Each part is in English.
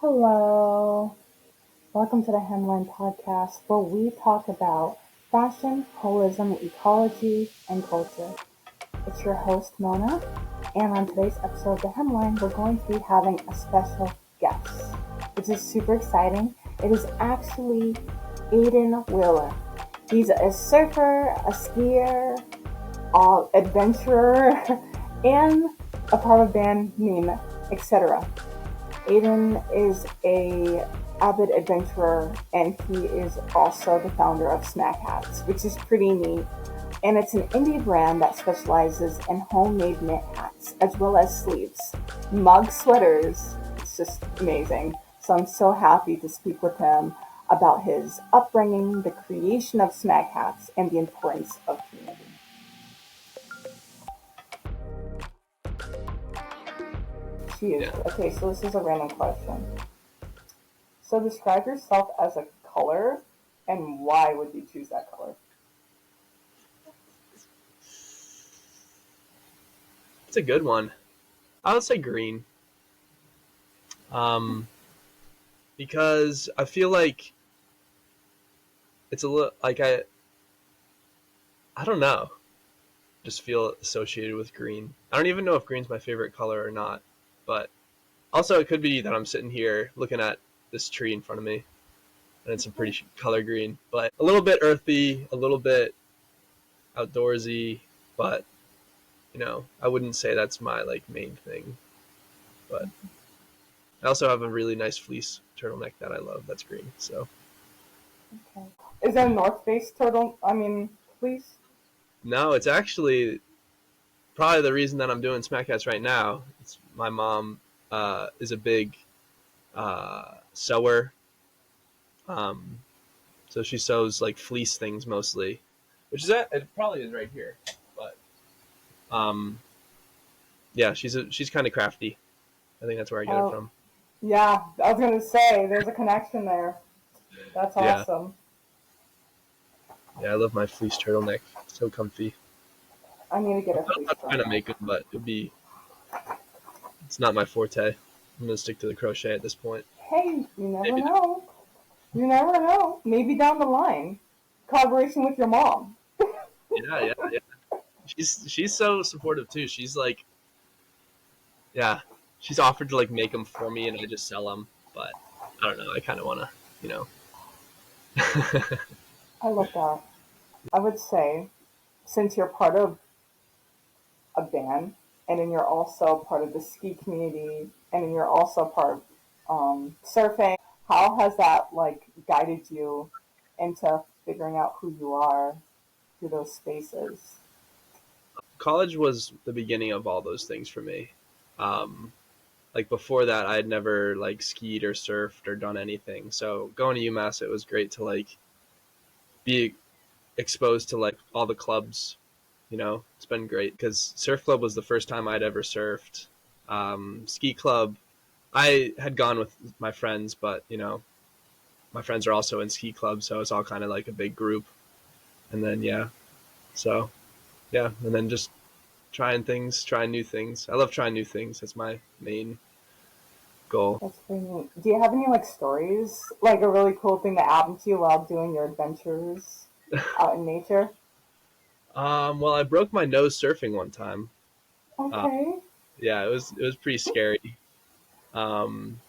Hello, welcome to the Hemline Podcast, where we talk about fashion, holism, ecology, and culture. It's your host, Mona, and on today's episode of the Hemline, we're going to be having a special guest, which is super exciting. It is actually Aidan Wieler. He's a surfer, a skier, adventurer, and a part of a band, meme, etc. Aidan is a avid adventurer, and he is also the founder of SmackHats, which is pretty neat. And it's an indie brand that specializes in homemade knit hats as well as sleeves, mug sweaters. It's just amazing. So I'm so happy to speak with him about his upbringing, the creation of SmackHats, and the importance of community. Cheers. Yeah, Okay, so this is a random question. So describe yourself as a color, and why would you choose that color? it's a good one. I would say green. Um, because I feel like it's a little like I don't know. Just feel associated with green. I don't even know if green's my favorite color or not. But also it could be that I'm sitting here looking at this tree in front of me and it's a pretty color green, but a little bit earthy, a little bit outdoorsy, but I wouldn't say that's my like main thing. But I also have a really nice fleece turtleneck that I love that's green. So Okay. Is that a North Face turtle? Fleece? no, it's actually probably the reason that I'm doing SmackHats right now. It's my mom is a big sewer, um, so she sews like fleece things mostly, which is it probably is right here. But um, yeah, she's kind of crafty. I think that's where I get it Oh, from. yeah. I was gonna say there's a connection there. That's Yeah, awesome. yeah, I love my fleece turtleneck. It's so comfy. I need to get I'm a fleece not trying to turtleneck. make them, but it's not my forte. I'm gonna stick to the crochet at this point. Hey, you never Maybe. know. You never know. Maybe down the line, collaboration with your mom. Yeah, yeah, yeah. She's so supportive too. She's like, yeah, she's offered to like make them for me, and I just sell them. But I don't know. I kind of want to, you know. I love that. I would say, since you're part of a band, and then you're also part of the ski community, and then you're also part of surfing. How has that like guided you into figuring out who you are through those spaces? College was the beginning of all those things for me. Um, like before that, I had never like skied or surfed or done anything. So going to UMass, it was great to like be exposed to like all the clubs. It's been great because surf club was the first time I'd ever surfed. Ski club, I had gone with my friends, but my friends are also in ski club, so it's all kind of like a big group. And then so yeah, and then just trying new things. I love trying new things. That's my main goal. That's pretty neat. Do you have any like stories, like a really cool thing that happened to you while doing your adventures out in nature? Well, I broke my nose surfing one time. Uh, Okay. yeah, it was pretty scary. Um,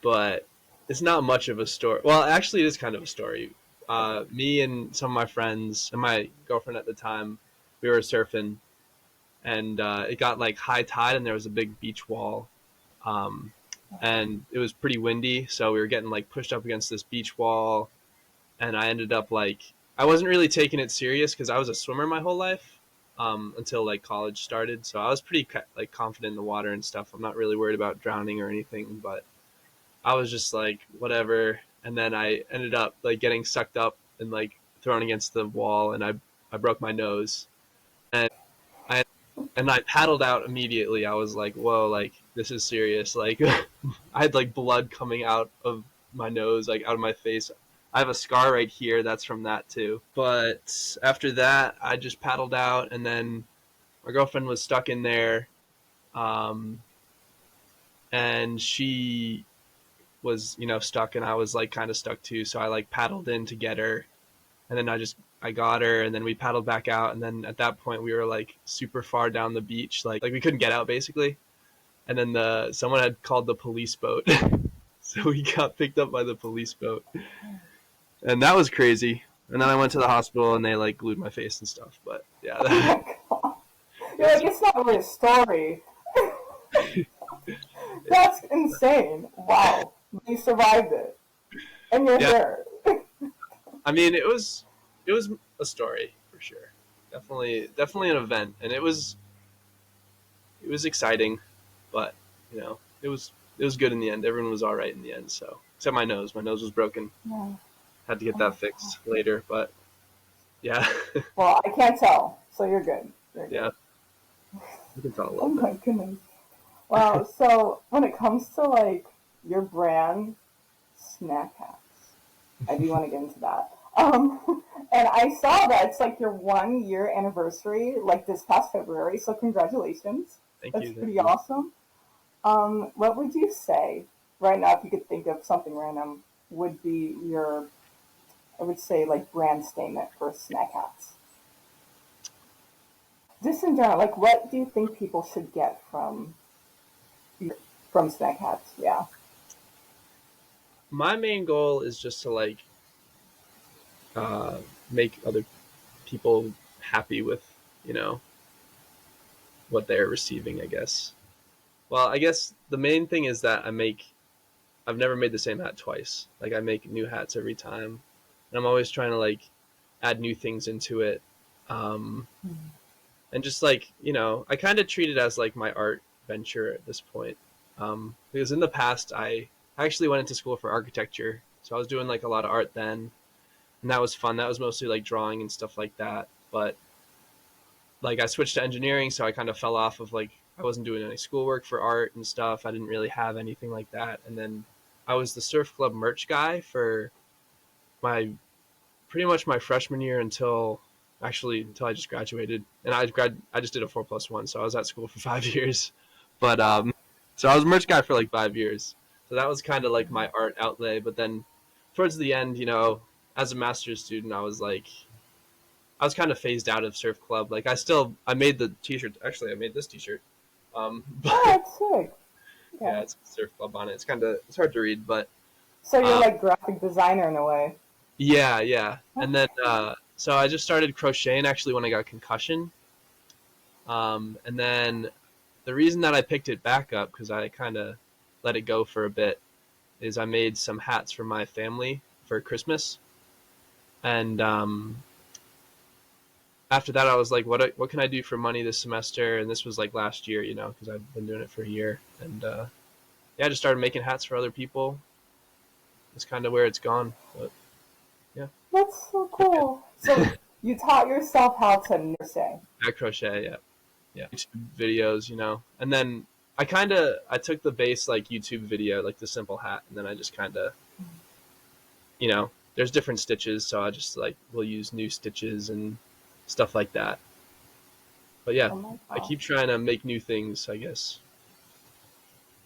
but it's not much of a story. Well, actually, it is kind of a story. Me and some of my friends and my girlfriend at the time, we were surfing, and it got like high tide, and there was a big beach wall, um, and it was pretty windy, so we were getting like pushed up against this beach wall, and I ended up like I wasn't really taking it serious because I was a swimmer my whole life, until like college started, so I was pretty like confident in the water and stuff. I'm not really worried about drowning or anything, but I was just like whatever, and then I ended up like getting sucked up and like thrown against the wall, and I broke my nose, and I and I paddled out immediately. I was like, whoa, like this is serious. Like I had like blood coming out of my nose, like out of my face. I have a scar right here that's from that too. But after that, I just paddled out, and then my girlfriend was stuck in there, um, and she was, stuck, and I was like kind of stuck too. So I like paddled in to get her, and then I got her, and then we paddled back out, and then at that point we were like super far down the beach, like we couldn't get out basically, and then someone had called the police boat, so we got picked up by the police boat, and that was crazy. And then I went to the hospital, and they like glued my face and stuff. But yeah, Oh my god. You're like, it's not really a story. That's insane. Wow. You survived it. And you're yeah. here. I mean, it was a story for sure. Definitely an event, and it was exciting, but it was good in the end. Everyone was all right in the end. So except my nose. My nose was broken. Yeah. Had to get Oh that my fixed god. later, but yeah, Well, I can't tell, so you're good. You're good. yeah, you can tell a Oh little bit. my goodness. Wow. So when it comes to like your brand, SmackHats, I do want to get into that. And I saw that it's like your 1 year anniversary, like this past February. So congratulations. Thank That's you, thank pretty you. awesome. What would you say right now, if you could think of something random, would be your, I would say, like brand statement for SmackHats? Just in general, like what do you think people should get from SmackHats? Yeah. My main goal is just to like uh, make other people happy with you know what they're receiving, I guess. Well, I guess the main thing is that I've never made the same hat twice. Like I make new hats every time, and I'm always trying to like add new things into it. Um, and just like I kind of treat it as like my art venture at this point. Because in the past I actually went into school for architecture, so I was doing like a lot of art then, and that was fun. That was mostly like drawing and stuff like that. But like I switched to engineering, so I kind of fell off of like I wasn't doing any schoolwork for art and stuff. I didn't really have anything like that. And then I was the surf club merch guy for my pretty much my freshman year until I just graduated. And I just did a 4+1, so I was at school for 5 years. But so I was a merch guy for like 5 years. So that was kind of like my art outlay. But then towards the end, as a master's student, I was kind of phased out of surf club. Like I made the t-shirt. Actually, I made this t-shirt. Oh, But that's sick. yeah, Yeah. it's surf club on it. It's hard to read, but So you're uh, like graphic designer in a way. yeah, yeah. And That's then so I just started crocheting actually when I got concussion. And then the reason that I picked it back up, because I kind of let it go for a bit, is I made some hats for my family for Christmas, and after that I was like, what can I do for money this semester? And this was like last year, because I've been doing it for a year, and yeah, I just started making hats for other people. It's kind of where it's gone, but yeah, that's so cool. So you taught yourself how to crochet. I crochet, yeah, yeah, YouTube videos, and then I took the base like YouTube video, like the simple hat, and then I just kind of there's different stitches, so I just like will use new stitches and stuff like that. But yeah, Oh my I gosh. keep trying to make new things, I guess.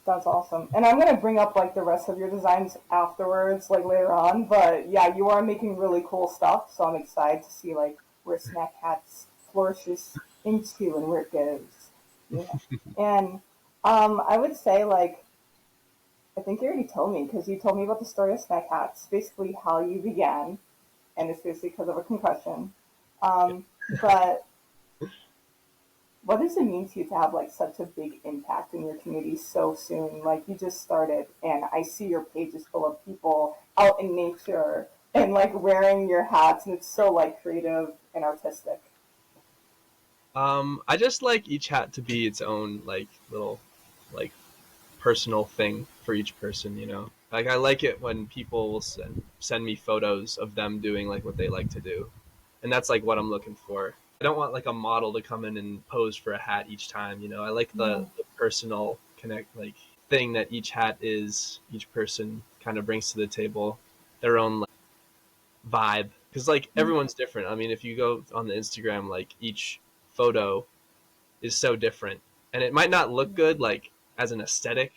That's awesome. And I'm gonna bring up like the rest of your designs afterwards, like later on. But yeah, you are making really cool stuff, so I'm excited to see like where Snack Hats flourishes into and where it goes. Yeah. And I would say like I think you already told me because you told me about the story of Snack Hats, basically how you began, and it's basically because of a concussion. Yeah. But what does it mean to you to have like such a big impact in your community so soon? Like you just started, and I see your page is full of people out in nature and like wearing your hats, and it's so like creative and artistic. I just like each hat to be its own like little like personal thing for each person, Like I like it when people will send me photos of them doing like what they like to do. And that's like what I'm looking for. I don't want like a model to come in and pose for a hat each time, I like the, Yeah. the personal connect like thing that each person kind of brings to the table, their own like, vibe, because like everyone's different. I mean, if you go on the Instagram, like each photo is so different, and it might not look good like as an aesthetic,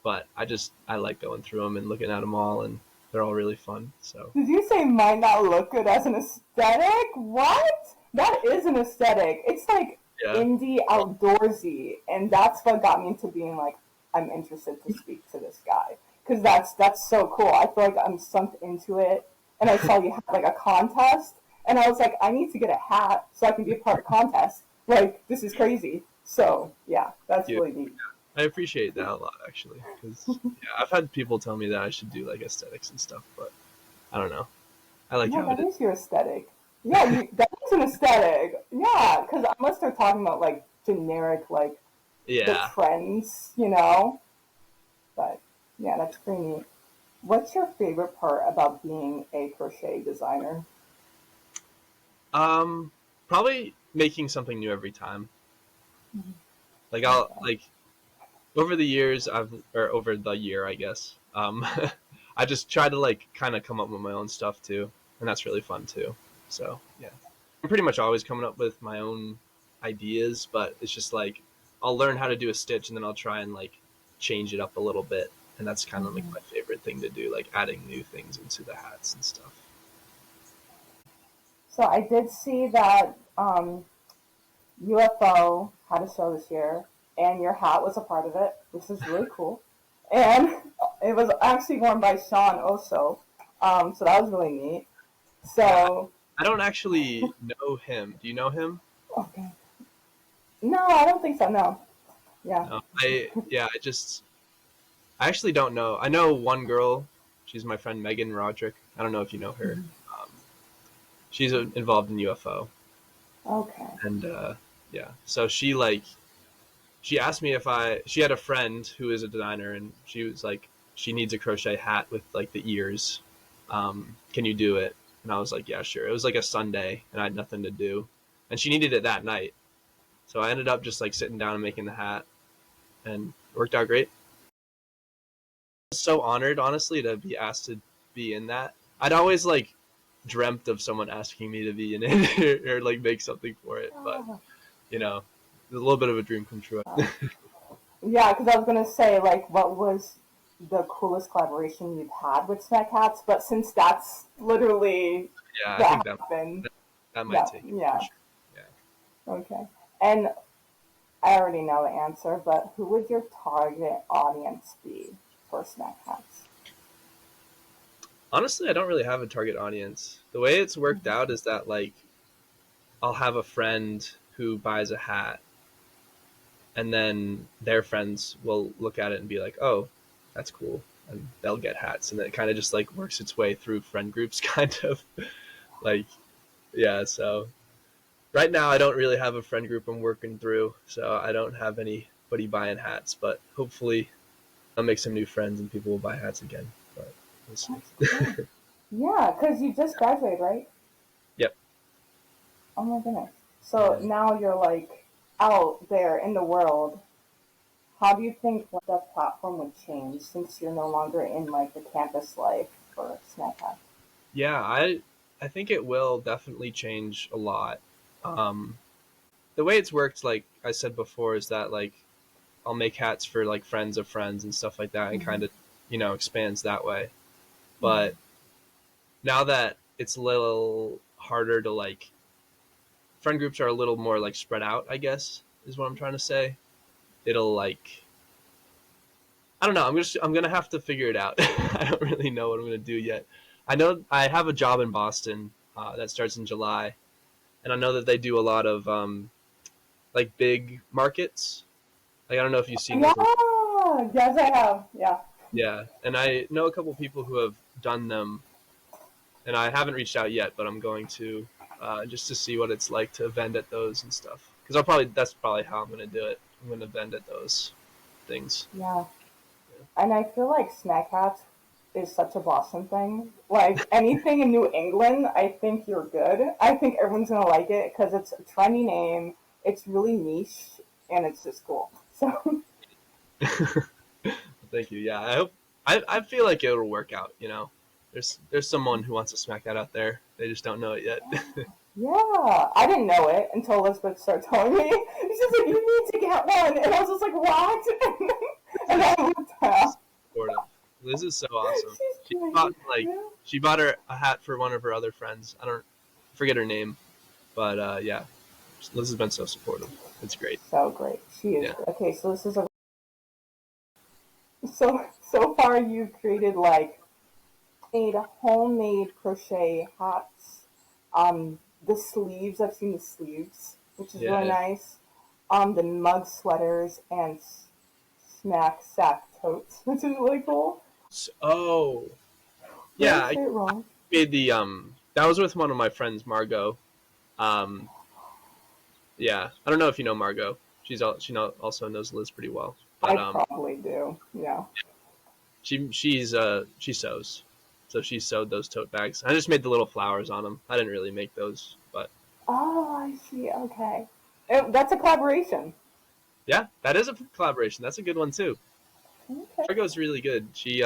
but I like going through them and looking at them all, and they're all really fun. So Did you say might not look good as an aesthetic? What? That is an aesthetic. It's like yeah, indie outdoorsy, and that's what got me into being like, I'm interested to speak to this guy because that's so cool. I feel like I'm sunk into it, and I saw you had like a contest, and I was like, I need to get a hat so I can be a part of the contest. Like this is crazy. So yeah, that's you. really neat. I appreciate that a lot actually, because yeah, I've had people tell me that I should do like aesthetics and stuff, but I don't know. I like Yeah, how it that is. is your aesthetic. Yeah, that is an aesthetic. Yeah, because unless they're talking about like generic, like the Yeah. trends, you know. But yeah, that's pretty neat. What's your favorite part about being a crochet designer? Um, Probably making something new every time. Like I'll Okay. like over the years or over the year I guess. I just try to like kind of come up with my own stuff too, and that's really fun too. So yeah, I'm pretty much always coming up with my own ideas, but it's just like I'll learn how to do a stitch and then I'll try and like change it up a little bit, and that's kind of like Mhm. my favorite thing to do, like adding new things into the hats and stuff. So I did see that UFO had a show this year, and your hat was a part of it, which is really cool. And it was actually worn by Sean also, so that was really neat. Yeah, So I don't actually know him. Do you know him? okay. No, I don't think so. No. Yeah. No. I actually don't know. I know one girl. She's my friend Megan Roderick. I don't know if you know her. Um, she's involved in UFO, Okay. and yeah. So she asked me if I. She had a friend who is a designer, and she was like, she needs a crochet hat with like the ears. Can you do it? And I was like, yeah, sure. It was like a Sunday, and I had nothing to do, and she needed it that night. So I ended up just like sitting down and making the hat, and it worked out great. So honored, honestly, to be asked to be in that. I'd always like dreamt of someone asking me to be in it or like make something for it, but Oh, you know, it's a little bit of a dream come true. wow. Yeah, because I was gonna say like, what was the coolest collaboration you've had with SmackHats? But since that's literally Yeah, I that think that happened, that might yeah, take it for yeah, sure. Yeah. okay. And I already know the answer, but who would your target audience be for SmackHats? Honestly, I don't really have a target audience. The way it's worked out is that like I'll have a friend who buys a hat and then their friends will look at it and be like, "Oh, that's cool." And they'll get hats and it kind of just like works its way through friend groups kind of like yeah, so right now I don't really have a friend group I'm working through, so I don't have anybody buying hats, but hopefully I'll make some new friends and people will buy hats again. But we'll see. That's cool. Yeah, because you just graduated, right? Yep. Oh my goodness. So Yeah. now you're like out there in the world. How do you think the platform would change since you're no longer in like the campus life for SmackHats? Yeah, I think it will definitely change a lot. Um, the way it's worked, like I said before, is that like I'll make hats for like friends of friends and stuff like that, and Mm-hmm. kind of expands that way. Mm-hmm. But now that it's a little harder to like friend groups are a little more like spread out, I guess is what I'm trying to say. It'll like I don't know. I'm gonna have to figure it out. I don't really know what I'm gonna do yet. I know I have a job in Boston that starts in July, and I know that they do a lot of like big markets. Like I don't know if you've seen those. Yeah, yes, I have. Yeah. Yeah, and I know a couple people who have done them, and I haven't reached out yet, but I'm going to just to see what it's like to vend at those and stuff. Because that's probably how I'm gonna do it. I'm gonna vend at those things. Yeah. And I feel like Snack Hats is such a Boston thing. Like anything in New England, I think you're good. I think everyone's gonna like it because it's a trendy name. It's really niche and it's just cool. So Thank you. Yeah, I hope. I feel like it'll work out. There's someone who wants to smack that out there. They just don't know it yet. yeah, I didn't know it until Elizabeth started telling me. She's like, "You need to get one," and I was just like, "What?" And Liz I is looked at supportive. Liz is so awesome. she's She great. bought Yeah. she bought her a hat for one of her other friends. I don't forget her name, but yeah, Liz has been so supportive. It's great. So great. She is Yeah. okay, so this is a so far you've created like made homemade crochet hats. The sleeves, I've seen the sleeves, which is really Yeah. nice. The mug sweaters and smack sack totes, which is really cool. Oh, Did I yeah. I say it wrong? made the that was with one of my friends, Margot. Um, yeah. I don't know if you know Margot. Also knows Liz pretty well, I but probably do. Yeah. she sews, so she sewed those tote bags. I just made the little flowers on them. I didn't really make those, but Oh, I see. Okay. That's a collaboration. yeah, that is a collaboration. That's a good one too. Okay. Margot's really good. She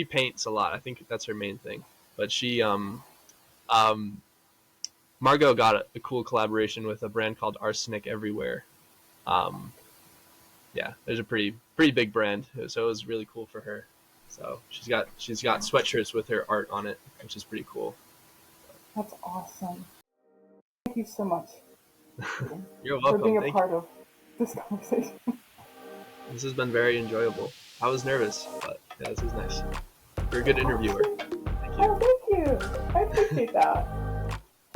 paints a lot. I think that's her main thing. But um Margot got a cool collaboration with a brand called Arsenic Everywhere. Um, yeah, there's a pretty big brand, so it was really cool for her. So she's got sweatshirts with her art on it, which is pretty cool. That's awesome. Thank you so much, Aidan, You're for welcome. being a Thank you. part of this conversation. This has been very enjoyable. I was nervous, but yeah, this is nice. You're a good interviewer. Awesome. Thank you. Oh, thank you. I appreciate that.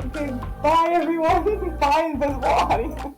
Okay, bye everyone. Bye, invisible audience.